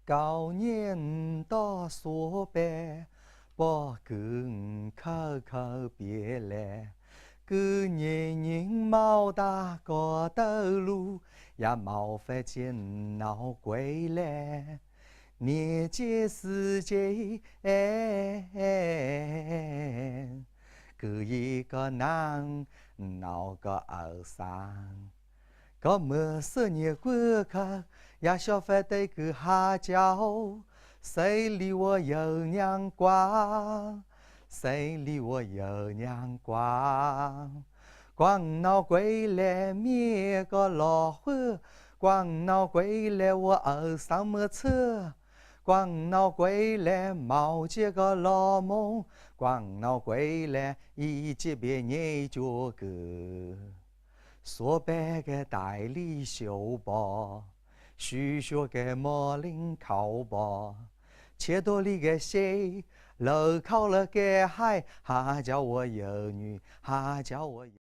高年到所办，不跟口口别来。个年人冇大高头路，也冇法见闹归来。年节时节，个一个男闹个后生。个么十年过去，也晓不得个哈叫，谁理我有娘瓜，谁理我有娘瓜。光闹归来灭个老虎，光闹归来我后生没车。光闹归来冇结个老梦，光闹归来一级别研究个。说白个代理修包，许学个毛领靠包，切多里个谁，楼考了个海，哈叫我有女，哈叫我有。